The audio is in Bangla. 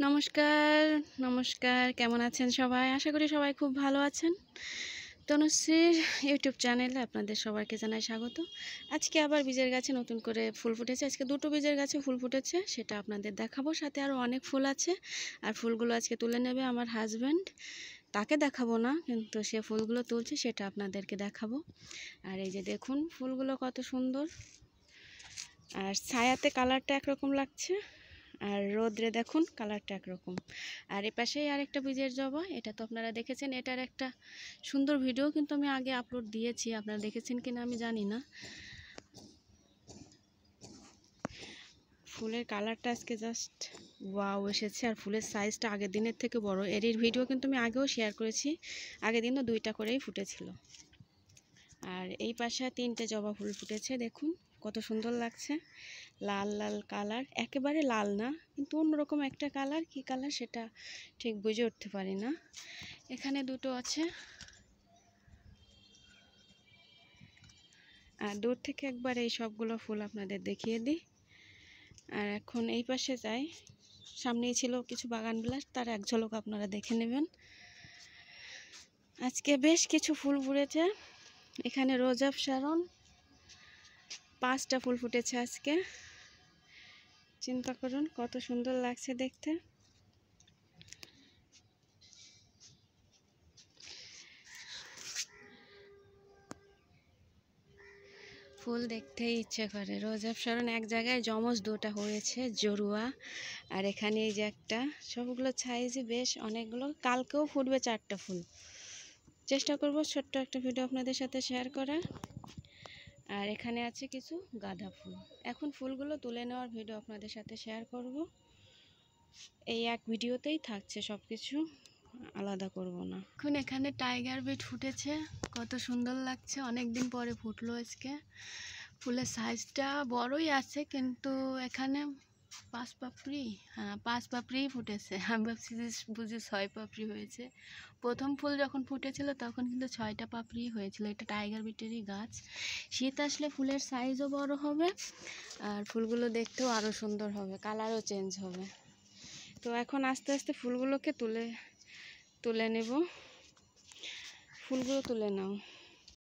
নমস্কার, নমস্কার। কেমন আছেন সবাই? আশা করি সবাই খুব ভালো আছেন। তনুশ্রীর ইউটিউব চ্যানেলে আপনাদের সবাইকে জানাই স্বাগত। আজকে আবার বীজের গাছে নতুন করে ফুল ফুটেছে। আজকে দুটো বীজের গাছে ফুল ফুটেছে, সেটা আপনাদের দেখাবো। সাথে আরও অনেক ফুল আছে, আর ফুলগুলো আজকে তুলে নেবে আমার হাজব্যান্ড। তাকে দেখাবো না, কিন্তু সে ফুলগুলো তুলছে সেটা আপনাদেরকে দেখাবো। আর এই যে দেখুন ফুলগুলো কত সুন্দর, আর ছায়াতে কালারটা একরকম লাগছে, আর রোদ্রে দেখুন কালারটা একরকম। আর এ পাশেই আরেকটা বীজের জবা, এটা তো আপনারা দেখেছেন। এটার একটা সুন্দর ভিডিও কিন্তু আমি আগে আপলোড দিয়েছি, আপনারা দেখেছেন কিনা আমি জানি না। ফুলের কালারটা আজকে জাস্ট ওয়াও এসেছে, আর ফুলের সাইজটা আগের দিনের থেকে বড়। এর ভিডিও কিন্তু আমি আগেও শেয়ার করেছি, আগের দিনও দুইটা করেই ফুটেছিল। আর এই পাশে তিনটে জবা ফুল ফুটেছে, দেখুন কত সুন্দর লাগছে। লাল লাল কালার, একেবারে লাল না, কিন্তু অন্যরকম একটা কালার। কি কালার সেটা ঠিক বুঝে উঠতে পারি না। এখানে দুটো আছে, আর দূর থেকে একবার এই সবগুলো ফুল আপনাদের দেখিয়ে দিই। আর এখন এই পাশে যাই, সামনেই ছিল কিছু বাগান বিলাস, তার এক ঝলক আপনারা দেখে নেবেন। আজকে বেশ কিছু ফুল ফুটেছে। এখানে রোজ অফ শারন 5টা ফুল ফুটেছে আজকে। চিন্তা করুন কত সুন্দর লাগছে দেখতে। ফুল দেখতেই ইচ্ছে করে। রোজ অফ শারন এক জায়গায় জমজ দুটা হয়েছে, জরুয়া। আর এখানে এই যে একটা, সবগুলো সাইজে বেশ অনেকগুলো। কালকেও ফুটবে 4টা ফুল। চেষ্টা করব ছোট্ট একটা ভিডিও আপনাদের সাথে শেয়ার করার। আর এখানে আছে কিছু গাঁদা ফুল। এখন ফুলগুলো তুলে নেওয়ার ভিডিও আপনাদের সাথে শেয়ার করব। এই এক ভিডিওতেই থাকছে সব কিছু, আলাদা করব না। এখন এখানে টাইগার বিট ফুটেছে, কত সুন্দর লাগছে। অনেক দিন পরে ফুটলো আজকে। ফুলের সাইজটা বড়ই আছে, কিন্তু এখানে 5 পাপড়ি, হ্যাঁ 5 পাপড়িই ফুটেছে। আমি ভাবছি যে বুঝি 6 পাপড়ি হয়েছে। প্রথম ফুল যখন ফুটেছিল তখন কিন্তু 6টা পাপড়ি হয়েছিল। এটা টাইগার বিটেরই গাছ। শীত আসলে ফুলের সাইজও বড় হবে, আর ফুলগুলো দেখতেও আরও সুন্দর হবে, কালারও চেঞ্জ হবে। তো এখন আস্তে আস্তে ফুলগুলোকে তুলে নেব। ফুলগুলো তুলে নাও।